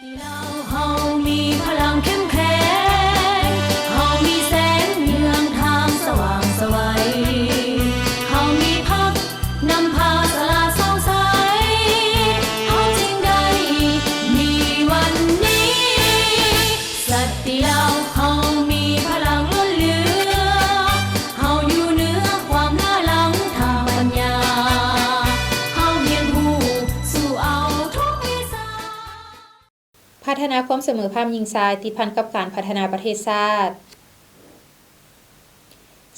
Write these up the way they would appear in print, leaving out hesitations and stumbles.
ที่เราเฮามีพลังเข้มแข็งเฮามีแสงเยืองทางสว่างไสวเฮามีพักนำพาสลาดส่องใสเฮาจึงได้มีวันนี้สัตย์ที่เราเฮามีพลังล้นเหลือเฮาอยู่เหนือความล้าหลังทางปัญญาเฮาเรียนรู้สู่เอาทุกวิชาพัฒนาความเสมอภาคหญิงชายติดพันกับการพัฒนาประเทศชาติ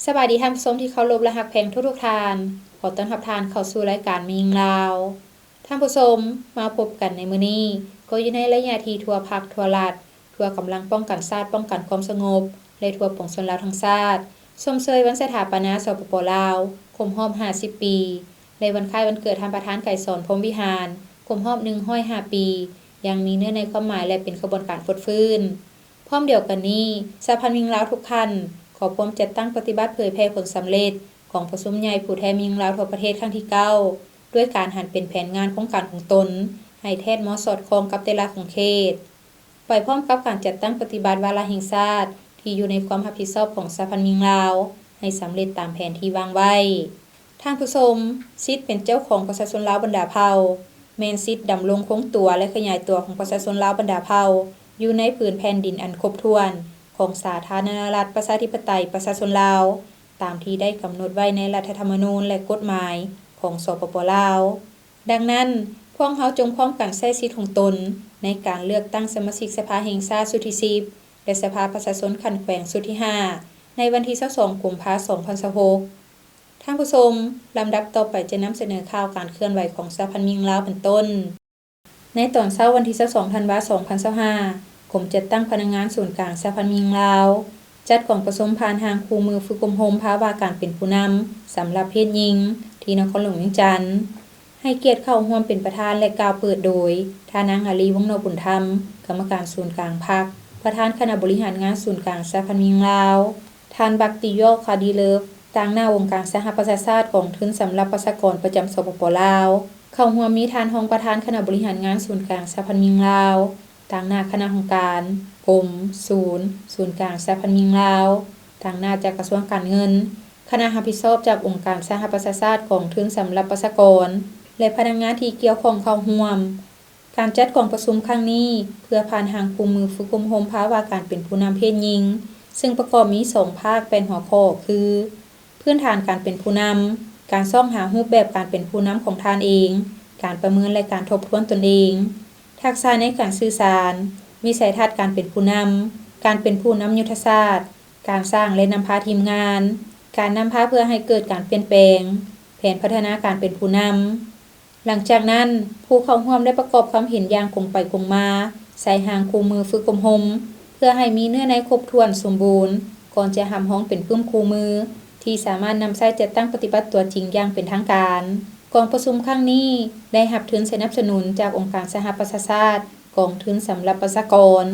สวัสดีท่านผู้ชมที่เคารพและรักแพงทุกท่านขอต้อนรับท่านเข้าสู่รายการแม่หญิงลาวท่านผู้ชมมาพบกันในมื้อนี้ก็อยู่ในระยะที่ทั่วภาคทั่วรัฐทั่วกำลังป้องกันชาติป้องกันความสงบและทั่วปวงชนลาวทั้งชาติชมเชยวันสถาปนาสปป.ลาวครบรอบ50 ปีในวันคล้ายวันเกิดท่านประธานไกรสอนพรหมวิหารครบรอบ105 ปียังมีเนื้อในความหมายและเป็นกระบวนการฟดฟื้นพร้อมเดียวกันนี้สหพันธ์หญิงลาวทุกท่านขอพร้อมจัดตั้งปฏิบัติเผยแพร่ผลสำเร็จของประชุมใหญ่ผู้แทนหญิงลาวทั่วประเทศครั้งที่ 9ด้วยการหันเป็นแผนงานของการของตนให้แท้เหมาะสอดคล้องกับแต่ละของเขตไปพร้อมกับการจัดตั้งปฏิบัติวาระแห่งชาติที่อยู่ในความรับผิดชอบของสหพันธ์หญิงลาวให้สำเร็จตามแผนที่วางไว้ท่านผู้ชมสิทธิ์เป็นเจ้าของประชาชนลาวบรรดาเผ่าแม่นสิทธิ์ดำรงคงตัวและขยายตัวของประชาชนลาวบรรดาเผ่าอยู่ในผืนแผ่นดินอันครบถ้วนของสาธารณรัฐประชาธิปไตยประชาชนลาวตามที่ได้กำหนดไว้ในรัฐธรรมนูญและกฎหมายของสปป.ลาวดังนั้นพวกเราจงพร้อมกันใช้สิทธิ์ของตนในการเลือกตั้งสมาชิกสภาแห่งชาติสุดที่ 10และสภาประชาชนคันแขวงสุดที่ 5ในวันที่ 22 กุมภาพันธ์ 2026ท่านผู้ชมลำดับต่อไปจะนำเสนอข่าวการเคลื่อนไหวของสหพันธ์หญิงลาวเป็นต้นในตอนเช้าวันที่ 22 ธันวาคม 2025กรมจัดตั้งพนักงานศูนย์กลางสหพันธ์หญิงลาวจัดกล่องประชุมผ่านทางคู่มือฝึกอบรมภาวะการเป็นผู้นำสำหรับเพศหญิงที่นครหลวงเวียงจันทน์ให้เกียรติเข้าร่วมเป็นประธานและกล่าวเปิดโดยท่านางอาลีวงศ์นบุญธรรมกรรมการศูนย์กลางพรรคประธานคณะบริหารงานศูนย์กลางสหพันธ์หญิงลาวท่านบักติโยคาดีเลิฟต่างหน้าวงการสหประชาชาติกองทุนสำหรับประชากรประจำสปป.ลาวเข้าร่วมมีท่านรองประธานคณะบริหารงานศูนย์กลางสหพันธ์หญิงลาวต่างหน้าคณะของการกรมศูนย์กลางสหพันธ์หญิงลาวต่างหน้าจากกระทรวงการเงินคณะรับผิดชอบจากองค์การสหประชาชาติกองทุนสำหรับประชากรและพนักงานที่เกี่ยวข้องเข้าร่วมการจัดกองประชุมครั้งนี้เพื่อผ่านทางคู่มือฝึกอบรมภาวะการเป็นผู้นำเพศหญิงซึ่งประกอบมี2ภาคเป็นหัวข้อคือพื้นฐานการเป็นผู้นำการซ่องหารูปแบบการเป็นผู้นำของท่านเองการประเมินและการทบทวนตนเองทักษะในการสื่อสารวิสัยทัศน์การเป็นผู้นำการเป็นผู้นำยุทธศาสตร์การสร้างและนำพาทีมงานการนำพาเพื่อให้เกิดการเปลี่ยนแปลงแผนพัฒนาการเป็นผู้นำหลังจากนั้นผู้เข้าร่วมได้ประกอบความเห็นอย่างคงไปคงมาใส่หางคู่มือฝึกอบรมเพื่อให้มีเนื้อในครบถ้วนสมบูรณ์ก่อนจะหำห้องเป็นปึ้มคู่มือที่สามารถนำใช้จัดตั้งปฏิบัติตัวจริงอย่างเป็นทางการกองประชุมครั้งนี้ได้รับทุนสนับสนุนจากองค์การสหประชาชาติกองทุนสำหรับประชากร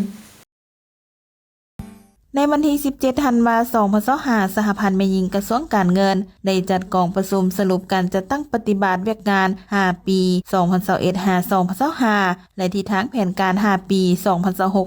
ในวันที่ 17 ธันวาคม 2025 สหพันธ์แม่หญิงกระทรวงการเงินได้จัดกองประชุมสรุปการจัดตั้งปฏิบัติเวียกงาน 5 ปี 2021-2025 และทิศทางแผนการ 5 ปี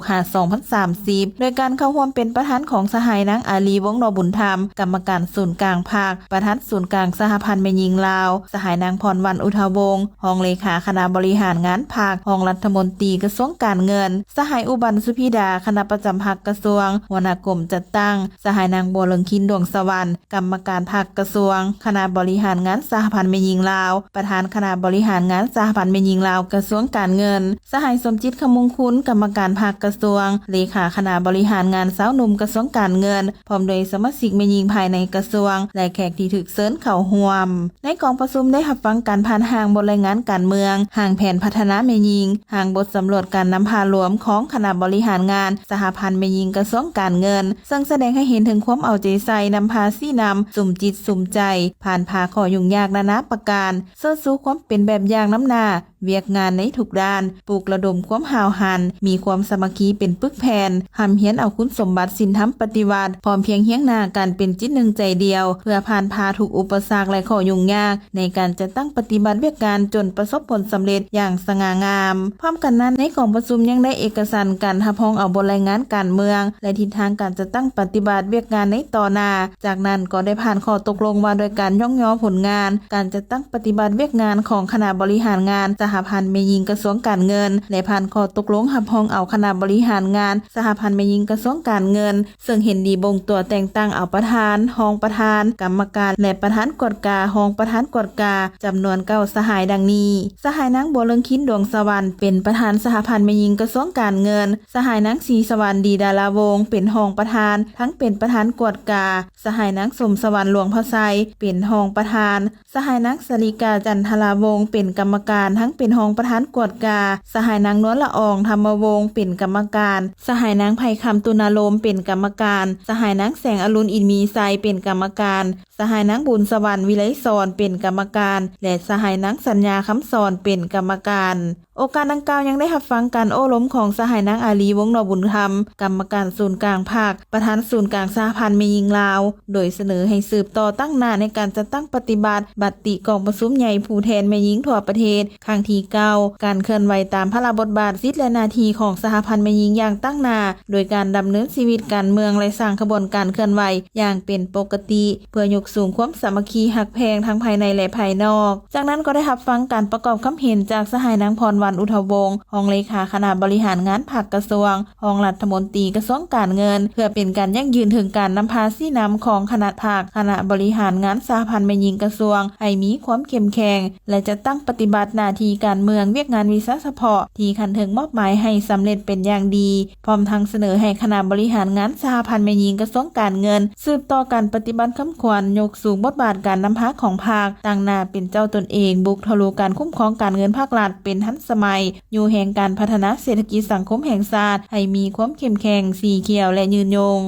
2026-2030 โดยการเข้าร่วมเป็นประธานของสหายนางอาลีวงศ์นบุญธรรมกรรมการศูนย์กลางภาคประธานศูนย์กลางสหพันธ์แม่หญิงลาวสหายนางพรวรรณอุทาวงศ์รองเลขาคณะบริหารงานภาครองรัฐมนตรีกระทรวงการเงินสหายอุบันสุพิดาคณะประจำภาคกระทรวงหัวหน้ากรมจัดตั้งสหายนางบัวเลิงคินดวงสวรรค์กรรมการภาคกระทรวงคณะบริหารงานสหพันธ์แม่หญิงลาวประธานคณะบริหารงานสหพันธ์แม่หญิงลาวกระทรวงการเงินสหายสมจิตขมุงคุณกรรมการภาคกระทรวงเลขาคณะบริหารงานสาวหนุ่มกระทรวงการเงินพร้อมโดยสมาชิกแม่หญิงภายในกระทรวงและแขกที่ถูกเชิญเข้าร่วมในกองประชุมได้รับฟังการผ่านห่างบทรายงานการเมืองห่างแผนพัฒนาแม่หญิงห่างบทสำรวจการนำพารวมของคณะบริหารงานสหพันธ์แม่หญิงกระทรวงการเงินซึ่งแสดงให้เห็นถึงความเอาใจใส่นำพาซี่นำสุ่มจิตสุ่มใจผ่านพาข้อยุ่งยากนานาประการเสื้อสู้ความเป็นแบบอย่างน้ำหน้า เวียกงานในทุกด้านปลูกระดมความหาวหันมีความสามัคคีเป็นปึกแผ่นหำเฮียนเอาคุณสมบัติศีลธรรมปฏิบัติพร้อมเพียงเฮียงหน้ากันเป็นจิตหนึ่งใจเดียวเพื่อผ่านพาทุกอุปสรรคและข้อยุ่งยากในการจะตั้งปฏิบัติเวียกการจนประสบผลสำเร็จอย่างสง่างามพร้อมกันนั้นในกองประชุมยังได้เอกสารการรับรองเอาบทรายงานการเมืองและทิศทางการจะตั้งปฏิบัติเวียกงานในต่อหน้าจากนั้นก็ได้ผ่านข้อตกลงว่าโดยการย่องย่อผลงานการจะตั้งปฏิบัติเวียกงานของคณะบริหารงานสหพันธ์แม่หญิงกระทรวงการเงินและผ่านข้อตกลงรับรองเอาคณะบริหารงานสหพันธ์แม่หญิงกระทรวงการเงินซึ่งเห็นดีบ่งตัวแต่งตั้งเอาประธานรองประธานกรรมการและประธานกฎการองประธานกฎกาจำนวน9สหายดังนี้สหายนางบัวเลิงคินดวงสวรรค์เป็นประธานสหพันธ์แม่หญิงกระทรวงการเงินสหายนางศรีสวรรค์ดีดาราวงศ์เป็นรองประธานทั้งเป็นประธานกฎกาสหายนางสมสวรรค์หลวงพระไซเป็นรองประธานสหายนางสริกาจันทราวงศ์เป็นกรรมการทั้งเป็นรองประธานกฎกาสหายนางนวลละอองธรรมวงศ์เป็นกรรมการสหายนางไผ่คำตุนาโลมเป็นกรรมการสหายนางแสงอรุณอินมีไซเป็นกรรมการสหายนางบุญสวรรค์วิไลสอนเป็นกรรมการและสหายนางสัญญาคำสอนเป็นกรรมการโอกาสดังกล่าวยังได้รับฟังการโอ้ล้มของสหายนางอาลีวงศ์นอบุญธรรมกรรมการศูนย์กลางภาคประธานศูนย์กลางสหพันธ์แม่หญิงลาวโดยเสนอให้สืบต่อตั้งหน้าในการจัดตั้งปฏิบัติบัตติกองประชุมใหญ่ผู้แทนแม่หญิงทั่วประเทศครั้งที่9การเคลื่อนไหวตามพระราชบทบาทสิทธิและหน้าที่ของสหพันธ์แม่หญิงอย่างตั้งหน้าโดยการดำเนินชีวิตการเมืองและสร้างขบวนการเคลื่อนไหวอย่างเป็นปกติเพื่อยกสูงความสามัคคีหักแพงทั้งภายในและภายนอกจากนั้นก็ได้รับฟังการประกอบคำเห็นจากสหายนางพรวรรณอุทวงศ์รองเลขาคณะบริหารงานภาคกระทรวงรองรัฐมนตรีกระทรวงการเงินเพื่อเป็นการยั่งยืนถึงการนำพาสีนำของคณะภาคคณะบริหารงานสหพันธ์แม่หญิงกระทรวงให้มีความเข้มแข็งและจะตั้งปฏิบัติหน้าที่การเมืองเวียกงานวิสาเฉพาะที่คันถึงมอบหมายให้สำเร็จเป็นอย่างดีพร้อมทั้งเสนอให้คณะบริหารงานสหพันธ์แม่หญิงกระทรวงการเงินสืบต่อการปฏิบัติคำขวัญยกสูงบทบาทการนำพาของภาคตั้งหน้าเป็นเจ้าตนเองบุกทะลุการคุ้มครองการเงินภาครัฐเป็นทันสมัยอยู่แห่งการพัฒนาเศรษฐกิจสังคมแห่งชาติให้มีความเข้มแข็งสีเขียวและยืนยง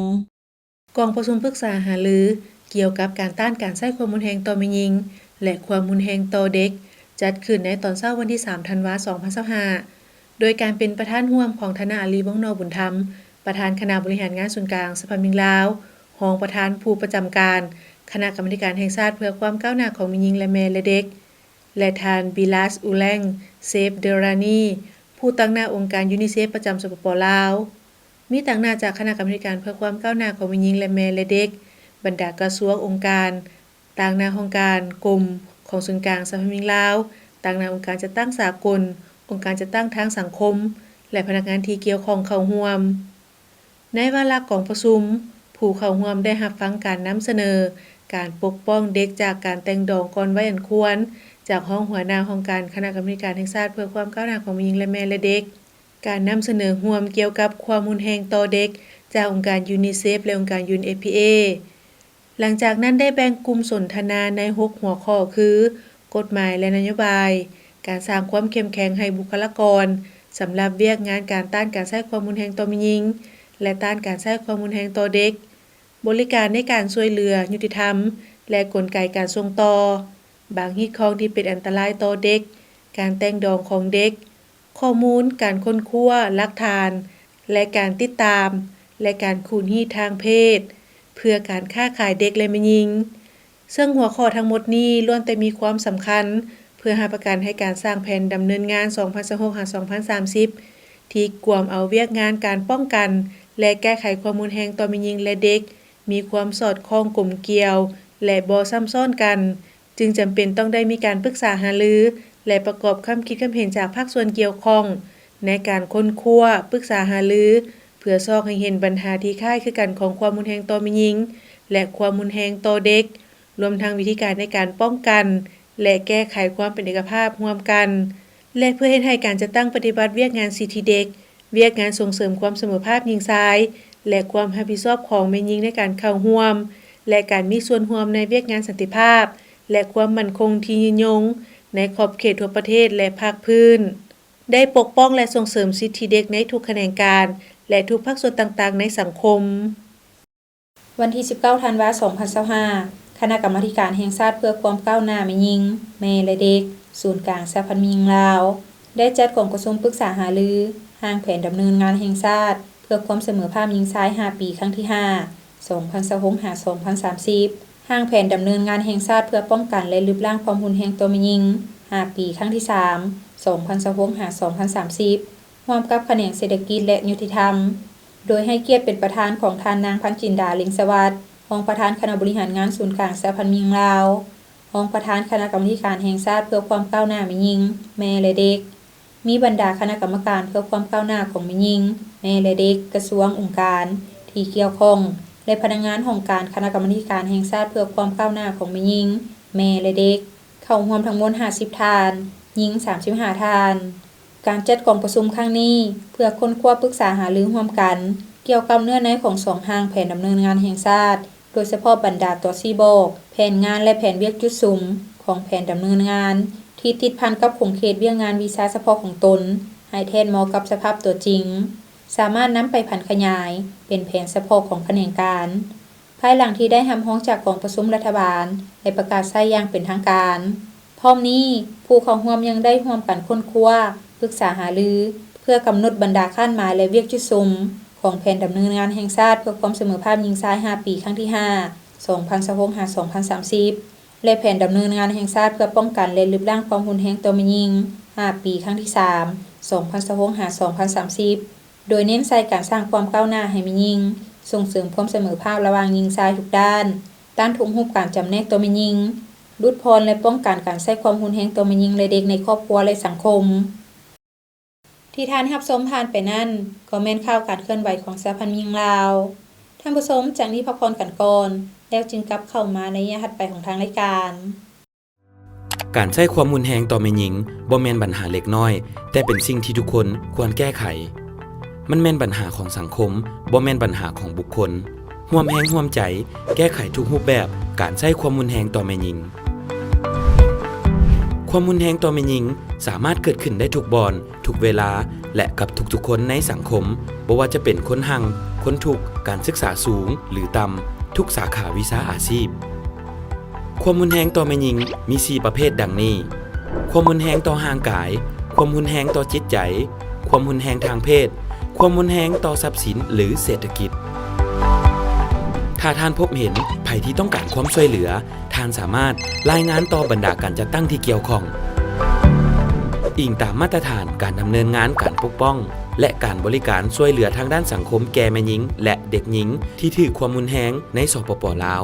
กองประชุมปรึกษาหารือเกี่ยวกับการต้านการใช้ความรุนแรงต่อแม่หญิงและความรุนแรงต่อเด็กจัดขึ้นในตอนเช้าวันที่3ธันวาคม2025โดยการเป็นประธานร่วมของธนาอาลีวงศ์นอบุญธรรมประธานคณะบริหารงานส่วนกลางสหพันธ์แม่หญิงลาวรองประธานผู้ประจำการคณะกรรมาธิการแห่งชาติเพื่อความก้าวหน้าของแม่หญิงและแม่และเด็กและทานบิลัสอูแลงเซฟเดรานีผู้ตั้งหน้าองค์การยูนิเซฟประจำสปป.ลาวมีตั้งหน้าจากคณะกรรมาธิการเพื่อความก้าวหน้าของแม่หญิงและแม่และเด็กบรรดากระทรวงองค์การต่างหน้าองค์การกรมของส่วนกลางสหพันธ์แม่หญิงลาวต่างหน้าองค์การจัดตั้งสากลองค์การจัดตั้งทางสังคมและพนักงานที่เกี่ยวข้องเข้าร่วมในวาระของประชุมผู้เข้าร่วมได้รับฟังการนำเสนอการปกป้องเด็กจากการแต่งดองก่อนวัยอันควรจากห้องหัวหน้าองค์การคณะกรรมาธิการแห่งชาติเพื่อความก้าวหน้าของแม่หญิงและแม่และเด็กการนำเสนอร่วมเกี่ยวกับความรุนแรงต่อเด็กจากองค์การยูนิเซฟและองค์การ UNFPA หลังจากนั้นได้แบ่งกลุ่มสนทนาใน6หัวข้อคือกฎหมายและนโยบายการสร้างความเข้มแข็งให้บุคลากรสำหรับเวียกงานการต้านการใช้ความรุนแรงต่อแม่หญิงและต้านการใช้ความรุนแรงต่อเด็กบริการในการช่วยเหลือยุติธรรมและกลไกการส่งต่อบางฮีตของที่เป็นอันตรายต่อเด็กการแต่งดองของเด็กข้อมูลการค้นคว้าหลักฐานและการติดตามและการขูดรีดทางเพศเพื่อการค้าขายเด็กและแม่หญิงซึ่งหัวข้อทั้งหมดนี้ล้วนแต่มีความสำคัญเพื่อหาประกันให้การสร้างแผนดำเนินงาน 2026-2030 ที่กวมเอาเวียกงานการป้องกันและแก้ไขความรุนแรงต่อแม่หญิงและเด็กมีความสอดคล้องกลมเกลียวและบ่ซ้ำซ้อนกันจึงจำเป็นต้องได้มีการปรึกษาหารือและประกอบคำคิดคำเห็นจากภาคส่วนเกี่ยวข้องในการค้นคว้าปรึกษาหารือเพื่อซอกให้เห็นปัญหาที่คล้ายคือกันของความรุนแรงต่อแม่หญิงและความรุนแรงต่อเด็กรวมทั้งวิธีการในการป้องกันและแก้ไขความเป็นเอกภาพร่วมกันและเพื่อเฮ็ดให้การจัดตั้งปฏิบัติเวียกงานสิทธิเด็กเวียกงานส่งเสริมความเสมอภาคหญิงชายและความรับผิดชอบของแม่หญิงในการเข้าร่วมและการมีส่วนร่วมในเวียกงานสันติภาพและความมั่นคงที่ยืนยงในขอบเขตทั่วประเทศและภาคพื้นได้ปกป้องและส่งเสริมสิทธิเด็กในทุกแขนงการและทุกภาคส่วนต่างๆในสังคมวันที่19ธันวาคม2025คณะกรรมาธิการแห่งชาติเพื่อความก้าวหน้าแม่หญิงแม่และเด็ก ศูนย์กลางสหพันธ์หญิงลาวได้จัดกองประชุมปรึกษาหารือร่างแผนดำเนินงานแห่งชาติเพื่อความเสมอภาคหญิงชาย5 ปีครั้งที่ 5 2026-2030ร่างแผนดำเนินงานแห่งชาติเพื่อป้องกันและลดล้างความรุนแรงต่อแม่หญิง5 ปีครั้งที่ 3 2026-2030ร่วมกับแขนงเศรษฐกิจและยุติธรรมโดยให้เกียรติเป็นประธานของท่านนางพันจินดาเล็งสวัสดิ์รองประธานคณะบริหารงานศูนย์กลางสหพันธ์หญิงลาวรองประธานคณะกรรมการแห่งชาติเพื่อความก้าวหน้าแม่หญิงแม่และเด็กมีบรรดาคณะกรรมการเพื่อความก้าวหน้าของแม่หญิงแม่และเด็กกระทรวงองค์การที่เกี่ยวข้องและพนักงานของการคณะกรรมการแห่งชาติเพื่อความก้าวหน้าของแม่หญิงแม่และเด็กเข้าร่วมทั้งหมด50 ท่านหญิง35 ท่านการจัดกองประชุมครั้งนี้เพื่อค้นคว้าปรึกษาหารือร่วมกันเกี่ยวกับเนื้อในของ2ร่างแผนดำเนินงานแห่งชาติโดยเฉพาะบรรดาตัวซีบอกแผนงานและแผนเวียกจุดสุ่มของแผนดำเนินงานที่ติดพันกับขงเขตเวียกงานวีซ่าเฉพาะของตนให้แทนเหมาะกับสภาพตัวจริงสามารถนำไปผันขยายเป็นแผนเฉพาะของแผนงการภายหลังที่ได้รับร้องจากกองประชุมรัฐบาลและประกาศใช้อย่างเป็นทางการพร้อมนี้ผู้เข้าร่วมยังได้ร่วมกันค้นคว้าปรึกษาหารือเพื่อกำหนดบรรดาขั้นหมายและเวียกจุดสุ่มของแผนดำเนินงานแห่งชาติเพื่อความเสมอภาคหญิงชาย5 ปีครั้งที่ 5 2026-2030 และแผนดำเนินงานแห่งชาติเพื่อป้องกันและลดล้างความรุนแรงต่อแม่หญิง5 ปีครั้งที่ 3 2026-2030 โดยเน้นใส่การสร้างความก้าวหน้าให้แม่หญิงส่งเสริมความเสมอภาคระหว่างหญิงชายทุกด้านต้านทุจริตการจำแนกตัวแม่หญิงลดพรและป้องกันการใช้ความรุนแรงต่อแม่หญิงและเด็กในครอบครัวและสังคมที่ท่านรับชมผ่านไปนั่นก็แม่นข่าวการเคลื่อนไหวของสหพันธ์หญิงลาวท่านผู้ชมจากนี้พักผ่อนกันก่อนแล้วจึงกลับเข้ามาในระยะถัดไปของทางรายการการใช้ความรุนแรงต่อแม่หญิงบ่แม่นปัญหาเล็กน้อยแต่เป็นสิ่งที่ทุกคนควรแก้ไขมันแม่นปัญหาของสังคมบ่แม่นปัญหาของบุคคลร่วมแรงร่วมใจแก้ไขทุกรูปแบบการใช้ความรุนแรงต่อแม่หญิงความรุนแรงต่อแม่หญิงสามารถเกิดขึ้นได้ทุกบอนทุกเวลาและกับทุกๆคนในสังคมบ่ว่าจะเป็นคนหังคนทุกข์การศึกษาสูงหรือต่ำทุกสาขาวิชาอาชีพความรุนแรงต่อแม่หญิงมี4ประเภทดังนี้ความรุนแรงต่อร่างกายความรุนแรงต่อจิตใจความรุนแรงทางเพศความรุนแรงต่อทรัพย์สินหรือเศรษฐกิจถ้าท่านพบเห็นภัยที่ต้องการความช่วยเหลือท่านสามารถรายงานต่อบรรดาการจัดตั้งที่เกี่ยวข้องอิงตามมาตรฐานการดำเนินงานการปกป้องและการบริการช่วยเหลือทางด้านสังคมแก่แม่หญิงและเด็กหญิงที่ถูกความรุนแรงในสปป.ลาว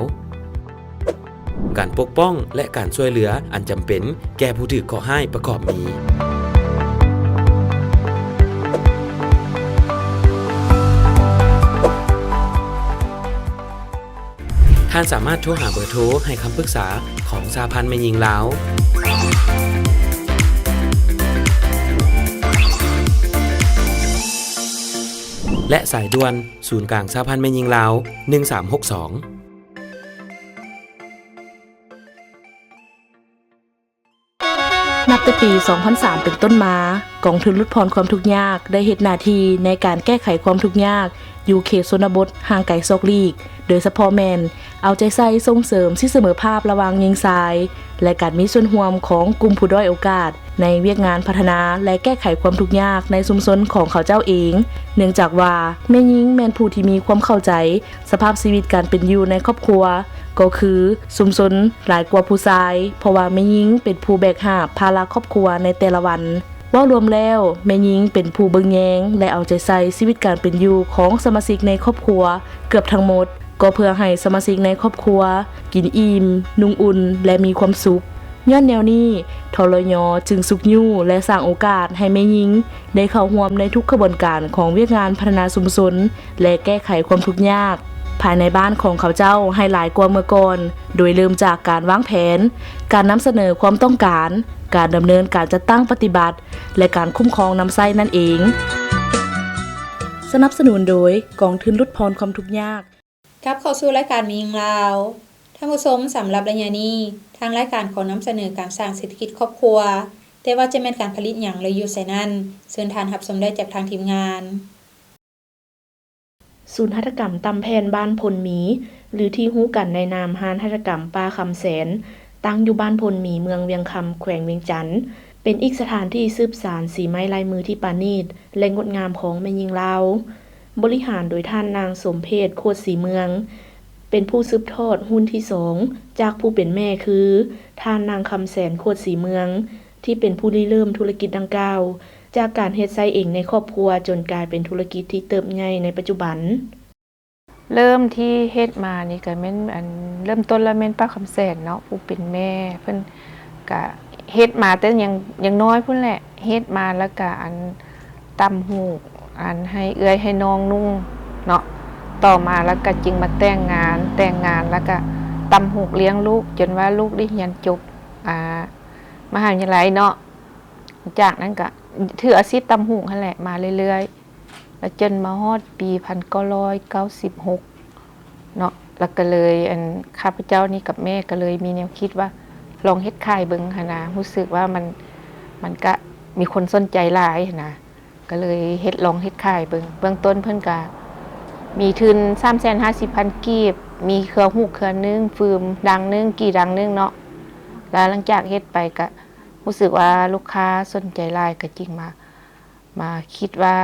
การปกป้องและการช่วยเหลืออันจำเป็นแก่ผู้ถูกก่อร้ายประกอบมีท่านสามารถโทรหาเบอร์โทรให้คำปรึกษาของสหพันธ์แม่หญิงลาวและสายด่วนศูนย์กลางสหพันธ์แม่หญิงลาว1362นับแต่ปี 2003 เป็นต้นมากองทุนลดพรความทุกข์ยากได้เฮ็ดหน้าที่ในการแก้ไขความทุกข์ยากอยู่เขตชนบทห่างไกลซอกลีกโดยเฉพาะแม่นเอาใจใส่ส่งเสริมสิเสมอภาพระหว่างหญิงชายและการมีส่วนร่วมของกลุ่มผู้ด้อยโอกาสในเวียกงานพัฒนาและแก้ไขความทุกข์ยากในชุมชนของเขาเจ้าเองเนื่องจากว่าแม่หญิงแม่นผู้ที่มีความเข้าใจสภาพชีวิตการเป็นอยู่ในครอบครัวก็คือชุมชนหลายกว่าผู้ชายเพราะว่าแม่หญิงเป็นผู้แบกหาบภาระครอบครัวในแต่ละวันว่ารวมแล้วแม่หญิงเป็นผู้เบิ่งแยงและเอาใจใส่ชีวิตการเป็นอยู่ของสมาชิกในครอบครัวเกือบทั้งหมดก็เพื่อให้สมาชิกในครอบครัวกินอิ่มนุ่งอุ่นและมีความสุขย้อนแนวนี้ทรยจึงสุกยู่และสร้างโอกาสให้แม่หญิงได้เข้าร่วมในทุกกระบวนการของเวียกงานพัฒนาชุมชนและแก้ไขความทุกข์ยากภายในบ้านของเขาเจ้าให้หลายกว่าเมื่อก่อนโดยเริ่มจากการวางแผนการนำเสนอความต้องการการดำเนินการจัดตั้งปฏิบัติและการคุ้มครองน้ำไส้นั่นเองสนับสนุนโดยกองทุนลดพรความทุกข์ยากกลับเข้าสู่รายการแม่หญิงลาวท่านผู้ชมสำหรับระยะนี้ทางรายการขอนำเสนอการสร้างเศรษฐกิจครอบครัวแต่ว่าจะแม่นการผลิตหยังหรืออยู่ไสนั้นเชิญท่านรับชมได้จากทางทีมงานศูนย์หัตถกรรมตำแพนบ้านพลหมีหรือที่ฮู้กันในนามห้านหัตถกรรมปลาคำแสน ตั้งอยู่บ้านพลหมีเมืองเวียงคำแขวงเวียงจันทน์เป็นอีกสถานที่สืบสานสีไม้ลายมือที่ปราณีตและงดงามของแม่หญิงลาวบริหารโดยท่านนางสมเพชโคตรศรีเมืองเป็นผู้สืบทอดหุ้นที่2จากผู้เป็นแม่คือท่านนางคำแสนโคตรศรีเมืองที่เป็นผู้ริเริ่มธุรกิจดังกล่าวจากการเฮ็ดไส้เองในครอบครัวจนกลายเป็นธุรกิจที่เติบใหญ่ในปัจจุบันเริ่มที่เฮ็ดมานี่ก็แม่นเริ่มต้นแล้วแม่นป้าคำแสนเนาะผู้เป็นแม่เพิ่นก็เฮ็ดมาแต่ยังน้อยพุ่นแหละเฮ็ดมาแล้วก็ตำหูกให้เอื้อยให้น้องนุ่งเนาะต่อมาแล้วก็จึงมาแต่งงานแล้วก็ตำหูกเลี้ยงลูกจนว่าลูกได้เรียนจบมหาวิทยาลัยเนาะจากนั้นก็ถืออาชีพตำหูกนั่นแหละมาเรื่อยๆแล้วจนมาฮอดปี1996เนาะแล้วก็เลยข้าพเจ้านี่กับแม่ก็เลยมีแนวคิดว่าลองเฮ็ดขายเบิ่งหั่นนะรู้สึกว่ามันก็มีคนสนใจหลายหั่นนะก็เลยลองเฮ็ดขายเบื้องต้นเพิ่นก็มีทุน 350,000 กีบมีเครือฮูกเครือนึงฟืมดังนึงกี่ดังนึงเนาะแล้วหลังจากเฮ็ดไปก็รู้สึกว่าลูกค้าสนใจหลายก็จริงมาคิดว่า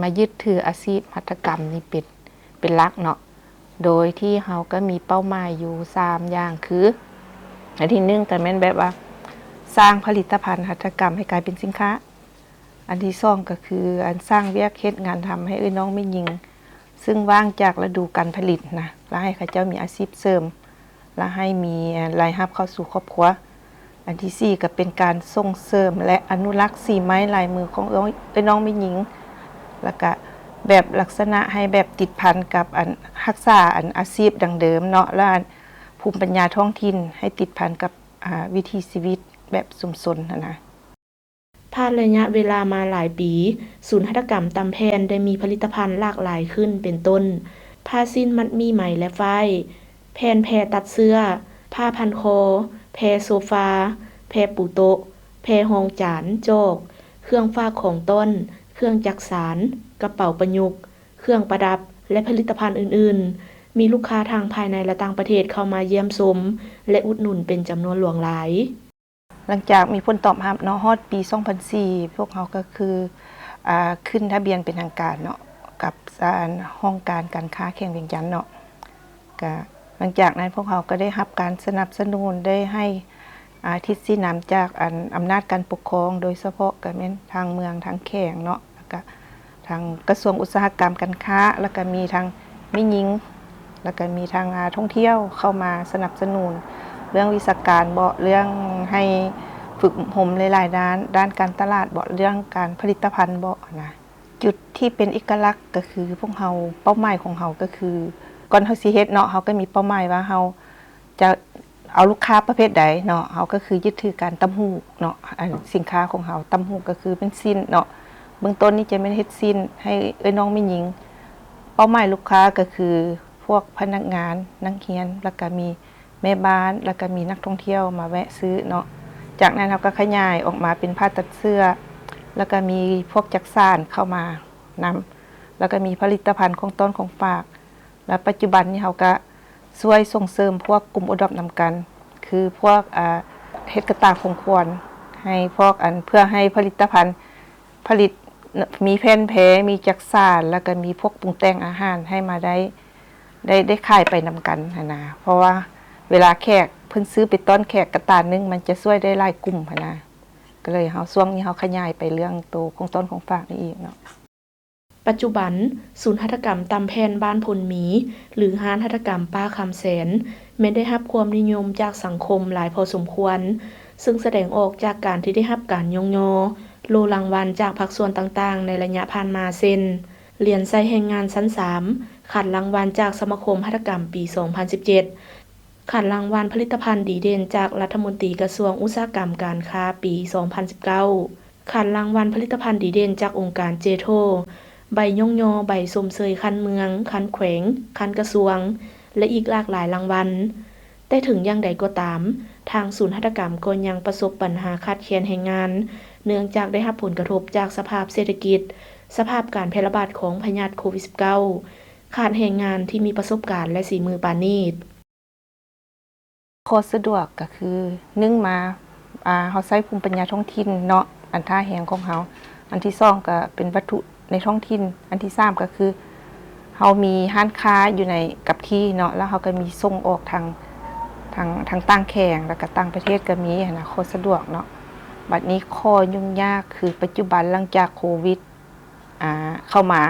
มายึดถืออาชีพหัตถกรรมนี่เป็นหลักเนาะโดยที่เฮาก็มีเป้าหมายอยู่3อย่างคืออันที่1ก็แม่นแบบว่าสร้างผลิตภัณฑ์หัตถกรรมให้กลายเป็นสินค้าอันที่2ก็คือสร้างเวียกเฮ็ดงานทำให้น้องแม่หญิงซึ่งว่างจากฤดูการผลิตนะแล้วให้เขาเจ้ามีอาชีพเสริมและให้มีรายรับเข้าสู่ครอบครัวอันที่4ก็เป็นการส่งเสริมและอนุรักษ์สีไม้ลายมือของน้องแม่หญิงแล้วก็แบบลักษณะให้แบบติดพันกับรักษาอาชีพดังเดิมเนาะและภูมิปัญญาท้องถิ่นให้ติดพันกับวิถีชีวิตแบบสมสนนะผ่านระยะเวลามาหลายปีศูนย์หัตถกรรมตำแพนได้มีผลิตภัณฑ์หลากหลายขึ้นเป็นต้นผ้าสิ้นมัดมีไหมและฝ้ายแผ่นแพรตัดเสื้อผ้าพันคอแพรโซฟาแพรปูโต๊ะแพรห้องจานจอกเครื่องฝากของต้นเครื่องจักสานกระเป๋าประยุกต์เครื่องประดับและผลิตภัณฑ์อื่นๆมีลูกค้าทางภายในและต่างประเทศเข้ามาเยี่ยมชมและอุดหนุนเป็นจำนวนหลวงหลายหลังจากมีผลตอบรับเนาะฮอดปี2004พวกเขาก็คือขึ้นทะเบียนเป็นทางการเนาะกับห้องการค้าแข่งเวียงจันทน์เนาะก็หลังจากนั้นพวกเขาก็ได้รับการสนับสนุนได้ให้ทิศนำจากอำนาจการปกครองโดยเฉพาะก็แม่นทางเมืองทางแข่งเนาะแล้วก็ทางกระทรวงอุตสาหกรรมการค้าแล้วก็มีทางมิหญิงแล้วก็มีทางท่องเที่ยวเข้ามาสนับสนุนเรื่องวิชาการเรื่องให้ฝึกห่มหลายๆด้านการตลาดเรื่องการผลิตภัณฑ์นะจุดที่เป็นเอกลักษณ์ก็คือพวกเราเป้าหมายของเราก็คือก่อนเฮาสิเฮ็ดเนาะเฮาก็มีเป้าหมายว่าเฮาจะเอาลูกค้าประเภทใดเนาะเฮาก็คือยึดถือการตำหูกเนาะสินค้าของเฮาตำหูกก็คือเป็นสิ้นเนาะเบื้องต้นนี่จะไม่เฮ็ดสิ้นให้น้องแม่หญิงเป้าหมายลูกค้าก็คือพวกพนักงานนักเรียนแล้วก็มีแม่บ้านแล้วก็มีนักท่องเที่ยวมาแวะซื้อเนาะจากนั้นเราก็ขยายออกมาเป็นผ้าตัดเสื้อแล้วก็มีพวกจักสานเข้ามานำแล้วก็มีผลิตภัณฑ์ของต้นของฝากและปัจจุบันนี้เราก็ช่วยส่งเสริมพวกกลุ่มอุดมนำกันคือพวกเฮ็ดกระตาคงควรให้พวกเพื่อให้ผลิตภัณฑ์ผลิตมีแผ่นแพ้มีจักสานแล้วก็มีพวกปรุงแต่งอาหารให้มาได้ขายไปนำกันนะเพราะว่าเวลาแขกเพิ่นซื้อไปต้นแขกกระตานึงมันจะช่วยได้หลายกลุ่มนะก็เลยเฮาช่วงนี้เฮาขยายไปเรื่องโตของต้นของฝากนี่อีกเนาะปัจจุบันศูนย์หัตถกรรมตำแพนบ้านพลหมีหรือห้านหัตถกรรมป้าคำแสนแม้ได้รับความนิยมจากสังคมหลายพอสมควรซึ่งแสดงออกจากการที่ได้รับการยกย่องโลรางวัลจากภาคส่วนต่างๆในระยะผ่านมาเช่นเหรียญไซแห่งงานชั้น3ขัดรางวัลจากสมาคมหัตถกรรมปี2017ขัดรางวัลผลิตภัณฑ์ดีเด่นจากรัฐมนตรีกระทรวงอุตสาหกรรมการค้าปี2019ขัดรางวัลผลิตภัณฑ์ดีเด่นจากองค์การเจโทใบย่องยอใบสมเสยคันเมืองคันแขวงคันกระทรวงและอีกหลากหลายรางวัลแต่ถึงอย่างใดก็ตามทางศูนย์หัตถกรรมก็ยังประสบปัญหาขาดแคลนแรงงานเนื่องจากได้รับผลกระทบจากสภาพเศรษฐกิจสภาพการแพร่ระบาดของพยาธิโควิด -19 ขาดแรงงานที่มีประสบการณ์และฝีมือปราณีต ข้อสะดวกก็คือนึ่งมาเฮาใช้ภูมิปัญญาท้องถิ่นเนาะอันท่าแหงของเฮาอันที่2ก็เป็นวัตถุในท้องถิ่นอันที่3ก็คือเฮามีร้านค้าอยู่ในกับที่เนาะแล้วเฮาก็มีส่งออกทางต่างแข่งแล้วก็ต่างประเทศก็มีนะข้อสะดวกเนาะบัดนี้ข้อยุ่งยากคือปัจจุบันหลังจากโควิดเข้ามา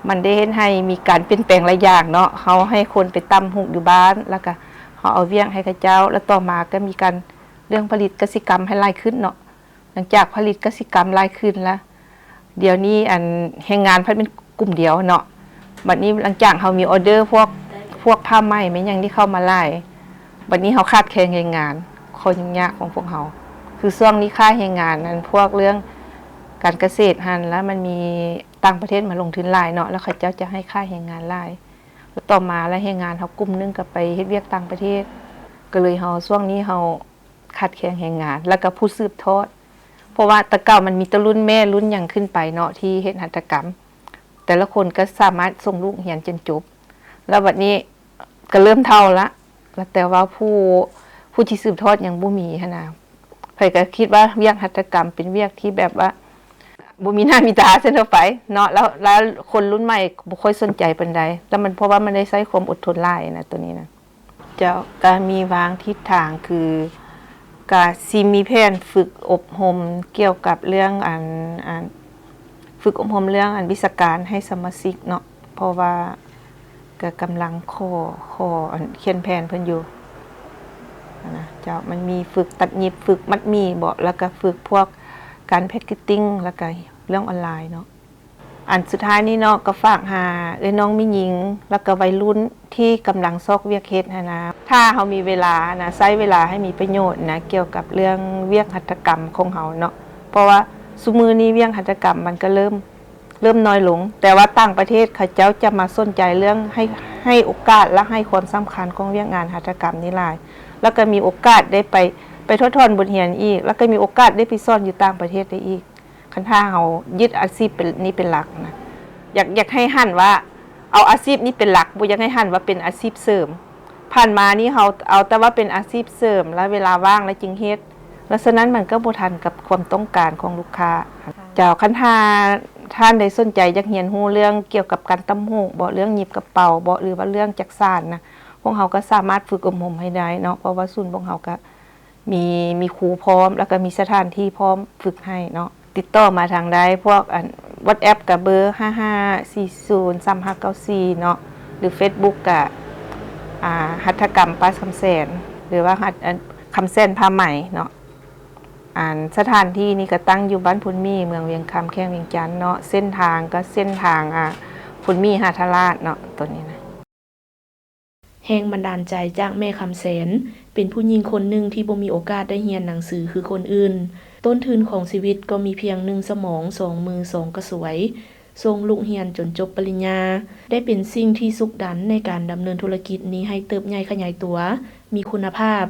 มันได้เห็นให้มีการเปลี่ยนแปลงหลายอย่างเนาะเฮาให้คนไปตำหุกอยู่บ้านแล้วก็เฮาเอาเวียงให้เขาเจ้าแล้วต่อมาก็มีการเรื่องผลิตกสิกรรมให้หลายขึ้นเนาะหลังจากผลิตกสิกรรมหลายขึ้นแล้วเดี๋ยวนี้แรงงานเพิ่นเป็นกลุ่มเดียวเนาะบัดนี้หลังจากเฮามีออเดอร์พวกผ้าไหมแม่นหยังที่เข้ามาหลายบัดนี้เฮาขาดแคลนแรงงานข้อยุ่งยากของพวกเฮาคือช่วงนี้ค่าแรงงานนั้นพวกเรื่องการเกษตรหันแล้วมันมีต่างประเทศมาลงทุนหลายเนาะแล้วเขาเจ้าจะให้ค่าแรงงานหลายแล้วต่อมาแล้วแรงงานเฮากลุ่มนึงก็ไปเฮ็ดเวียกต่างประเทศก็เลยเฮาช่วงนี้เฮาขาดแคลนแรงงานแล้วก็ผู้สืบทอดเพราะว่าแต่เก่ามันมีแต่รุ่นแม่รุ่นหยังขึ้นไปเนาะที่เฮ็ดหัตถกรรมแต่ละคนก็สามารถส่งลูกเรียนจนจบแล้วบัดนี้ก็เริ่มเฒ่าละแล้วแต่ว่าผู้ที่สืบทอดยังบ่มีหันน่ะเพิ่นก็คิดว่าเวียกหัตถกรรมเป็นเวียกที่แบบว่าบ่มีหน้ามีตาเส้นเท่าไปเนาะแล้วคนรุ่นใหม่บ่ค่อยสนใจปานใดแล้วมันเพราะว่ามันได้ใช้ความอดทนหลายนะตัวนี้นะเจ้าก็มีวางทิศทางคือก็สิมีแผนฝึกอบรมเกี่ยวกับเรื่องฝึกอบรมเรื่องวิชาการให้สมาชิกเนาะเพราะว่าก็กำลังขอเขียนแผนเพิ่นอยู่นะเจ้ามันมีฝึกตัดเย็บฝึกมัดหมี่บ่แล้วก็ฝึกพวกการแพ็คเกจจิ้งแล้วก็เรื่องออนไลน์เนาะอันสุดท้ายนี่เนาะก็ฝากหาน้องมิหญิงแล้วก็วัยรุ่นที่กำลังซอกเวียกเฮ็ดนะถ้าเฮามีเวลานะใช้เวลาให้มีประโยชน์นะเกี่ยวกับเรื่องเวียกหัตถกรรมของเฮาเนาะเพราะว่าซุมื้อนี้เวียกหัตถกรรมมันก็เริ่มน้อยลงแต่ว่าต่างประเทศเขาเจ้าจะมาสนใจเรื่องให้โอกาสและให้ความสำคัญของเวียกงานหัตถกรรมนี้หลายแล้วก็มีโอกาสได้ไปทดทอนบทเรียนอีกแล้วก็มีโอกาสได้ไปสอนอยู่ต่างประเทศได้อีกคันถ้าเฮายึดอาชีพเป็นหลักนะอยากให้หันว่าเอาอาชีพนี้เป็นหลักบ่อยากให้หันว่าเป็นอาชีพเสริมผ่านมานี่เฮาเอาแต่ว่าเป็นอาชีพเสริมแล้วเวลาว่างแล้วจึงเฮ็ดแล้วฉะนั้นมันก็บ่ทันกับความต้องการของลูกค้าเจ้าคันถ้าท่านใดสนใจอยากเรียนรู้เรื่องเกี่ยวกับการตำหูกบ่เรื่องหยิบกระเป๋าบ่หรือว่าเรื่องจักสานนะพวกเฮาก็สามารถฝึกอบรมให้ได้เนาะเพราะว่าศูนย์พวกเฮาก็มีครูพร้อมแล้วก็มีสถานที่พร้อมฝึกให้เนาะติดต่อมาทางใดพวกWhatsApp กับเบอร์55403594เนาะหรือ Facebook กับหัตถกรรมป้าคำแสนหรือว่าคำแสนผ้าไหมเนาะสถานที่นี้ก็ตั้งอยู่บ้านพุนมีเมืองเวียงคำแข้งเวียงจันทน์เนาะเส้นทางก็เส้นทางพุนมีหาทราชเนาะตัวนี้นะแรงบันดาลใจจากแม่คำแสนเป็นผู้หญิงคนหนึ่งที่บ่มีโอกาสได้เรียนหนังสือคือคนอื่นต้นทุนของชีวิตก็มีเพียง1สมอง2มือ2กระสวยส่งลูกเรียนจนจบปริญญาได้เป็นสิ่งที่สุขดันในการดำเนินธุรกิจนี้ให้เติบใหญ่ขยายตัวมีคุณภาพ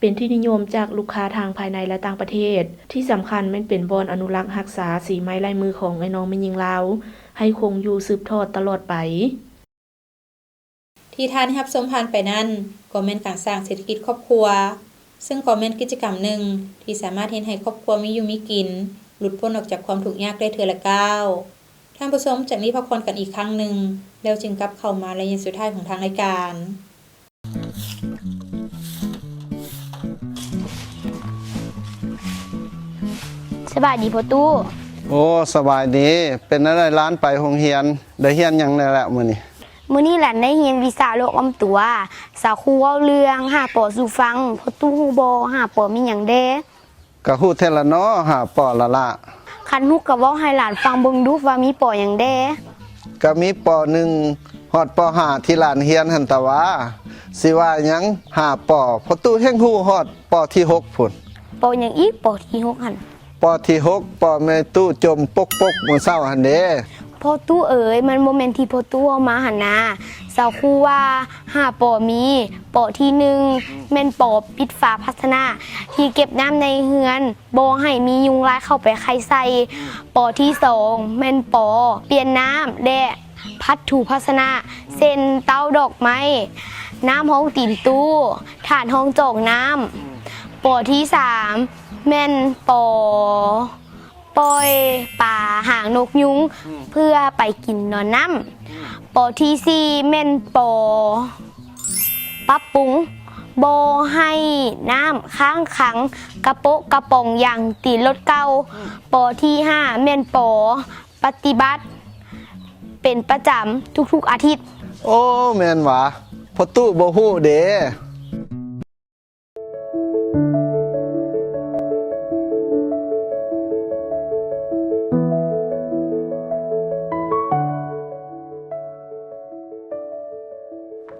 เป็นที่นิยมจากลูกค้าทางภายในและต่างประเทศที่สำคัญมันเป็นบอนอนุรักษ์รักษาสีไม้ลายมือของไอ้น้องแม่หญิงลาวให้คงอยู่สืบทอดตลอดไปที่ท่านรับชมผ่านไปนั้นก็แม่นการสร้างเศรษฐกิจครอบครัวซึ่งก็แม่นกิจกรรมหนึ่งที่สามารถเฮ็ดให้ครอบครัวมีอยู่มีกินหลุดพ้นออกจากความทุกข์ยากได้เทื่อละก้าวท่านผู้ชมจากนี้พักผ่อนกันอีกครั้งหนึ่งแล้วจึงกลับเข้ามารายการสุดท้ายของทางรายการสบายดีพ่อตู้โอ้สบายดีเป็นอะไรร้านไปโรงเรียนได้เรียนหยังได้แล้วมื้อนี้หลานได้เรียนวิชาโลกอำตัวสาวครูเว้าเรื่องหาปอสู่ฟังพ่อตู้ฮู้บ่หาปอมีหยังเด้ก็ฮู้แท้ละเนาะหาปอละละคันฮู้ก็เว้าให้หลานฟังเบิ่งดูว่ามีปอหยังเด้ก็มีป.1 ฮอดป.5 ที่หลานเรียนหั่นตะว่าสิว่าหยังหาปอพ่อตู้แฮ่งฮู้ฮอดปอที่6พุ่นปอหยังอีกปอที่6หั่นปอที่6ปอแม่ตู้จมปกมื้อเช้าหั่นเด้พ่อตู้เอ๋ยมันบ่แม่นที่พ่อตู้เอามาหั่นนะสาวครูว่า5ปอมีปอที่1แม่นปอปิดฝาภาชนะที่เก็บน้ำในเฮือนบ่ให้มียุงลายเข้าไปไข่ใส่ปอที่2แม่นปอเปลี่ยนน้ำและพัดถูภาชนะเส้นเตาดอกไม้น้ำห้องตีนตู้แถ ฐานห้องโจกน้ำปอที่3แม่นปอปล่อยปลาหางนกยุงเพื่อไปกินนอนน้ำปอที่4แม่นปอปรับปรุงโบให้น้ำค้างขังกระโปะกระป๋องอย่างตีรถเก่าปอที่5แม่นปอปฏิบัติเป็นประจำทุกๆอาทิตย์ โอ้แม่นหวะพอตู้บ่ฮู้เด้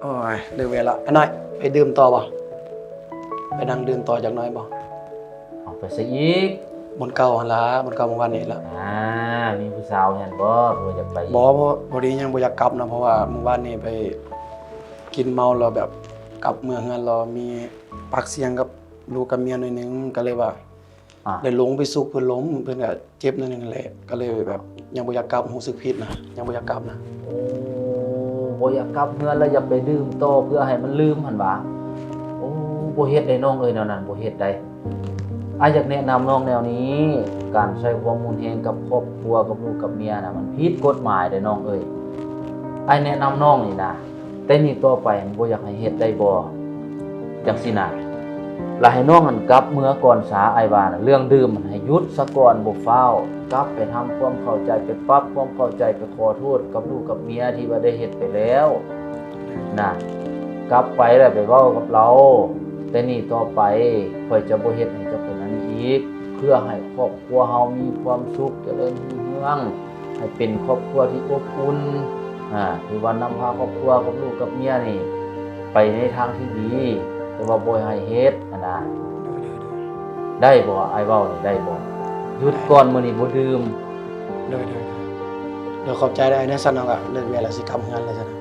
โอ้ยเลิกเวลาอันน้อยไปดื่มต่อบ่ไปนั่งดื่มต่อจักหน่อยบ่ ออกไปซะอีก บนเก่าหั่นล่ะบนเก่าเมื่อวานนี้ล่ะ มีผู้สาวเห็นบ่เพื่อจะไป บ่พอดียังบ่อยากกลับนะเพราะว่าเมื่อวานนี้ไปกินเมาแล้วแบบกลับเมืองเฮือนเรามีปากเสียงกับลูกกับเมียหน่อยนึงก็เลยว่า อ่ะ ได้ลงไปซุกเพิ่นล้มเพิ่นก็เจ็บหน่อยนึงแหละก็เลยแบบยังบ่อยากกลับรู้สึกผิดนะยังบ่อยากกลับนะ โอ้บ่อยากกลับเฮือนแล้วอยากไปดื่มต่อเพื่อให้มันลืมหั่นหว่าโอ้บ่เฮ็ดได้น้องเอ้ยแนวนั้นบ่เฮ็ดได้อยากแนะนำน้องแนวนี้ การใช้ความรุนแรงกับครอบครัวกับลูกกับเมียน่ะมันผิดกฎหมายเด้น้องเอ้ยแนะนำน้องนี่นะแต่นี่ต่อไปบ่อยากให้เฮ็ดได้บ่จังซี่น่ะแล้วให้น้องมันกลับเมื่อก่อนสาว่าน่ะเรื่องดื่มมันให้หยุดซะก่อนบ่ฟ้าวกลับไปทำความเข้าใจไปปรับความเข้าใจไปขอโทษกับลูกกับเมียที่ว่าได้เฮ็ดไปแล้วนะกลับไปแล้วไปเว้ากับเราแต่นี่ต่อไปข่อยจะบ่เฮ็ดให้เจ้าเป็นอันนี้อีกเพื่อให้ครอบครัวเฮามีความสุขเจริญรุ่งเรืองให้เป็นครอบครัวที่อบอุ่นคือว่านำพาครอบครัวกับลูกกับเมียนี่ไปในทางที่ดีแต่ว่าบ่ให้เฮ็ดนะได้บ่อ้ายเว้านี่ได้บ่หยุดก่อนมื้อนี้บ่ดื่ม เดี๋ยวขอบใจได้นะซั่นเนาะก็เลิกเวลาสิกลับเฮือนแล้วซั่นนะ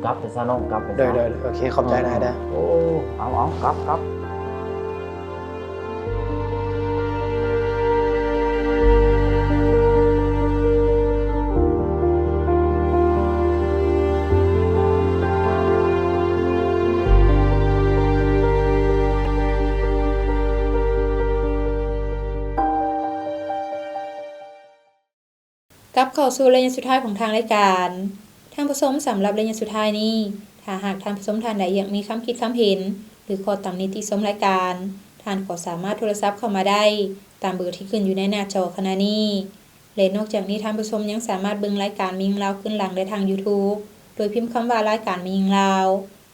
กลับไปซะน้องกลับไปซะ เด้อโอเคขอบใจนายเด้อ โอ้เอากลับ กลับเข้าสู่ระยะสุดท้ายของทางรายการท่านผู้ชมสำหรับระยะสุดท้ายนี้ถ้าหากท่านผู้ชมท่านใดอยากมีความคิดความเห็นหรือข้อตำหนิที่ชมรายการท่านก็สามารถโทรศัพท์เข้ามาได้ตามเบอร์ที่ขึ้นอยู่ในหน้าจอขณะนี้และนอกจากนี้ท่านผู้ชมยังสามารถเบิ่งรายการมียิงลาวขึ้นหลังได้ทาง YouTube โดยพิมพ์คำว่ารายการมียิงลาว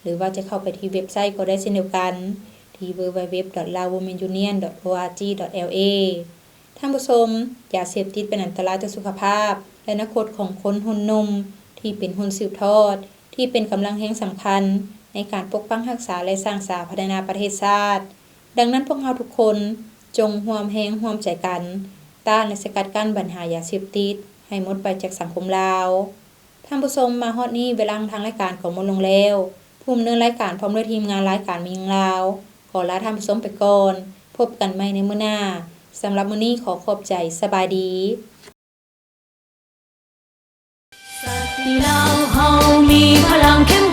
หรือว่าจะเข้าไปที่เว็บไซต์ก็ได้เช่นเดียวกันที่ www.lawwomenunion.org.la ท่านผู้ชมยาเสพติดเป็นอันตรายต่อสุขภาพและอนาคตของคนหุ่นนมที่เป็นหุ่นสืบทอดที่เป็นกำลังแห่งสำคัญในการปกป้องรักษาและสร้างสรรค์พัฒนาประเทศชาติดังนั้นพวกเราทุกคนจงร่วมแรงร่วมใจกันต้านและสกัดกั้นปัญหายาเสพติดให้หมดไปจากสังคมลาวท่านผู้ชมมาฮอดนี้เวลาทางรายการของหมดลงแล้วผู้ดำเนินรายการพร้อมด้วยทีมงานรายการมียิงลาวขอลาท่านผู้ชมไปก่อนพบกันใหม่ในมื้อหน้าสำหรับมื้อนี้ขอขอบใจสบายดีสัตว์ที่เราเฮามีพลังเข้ม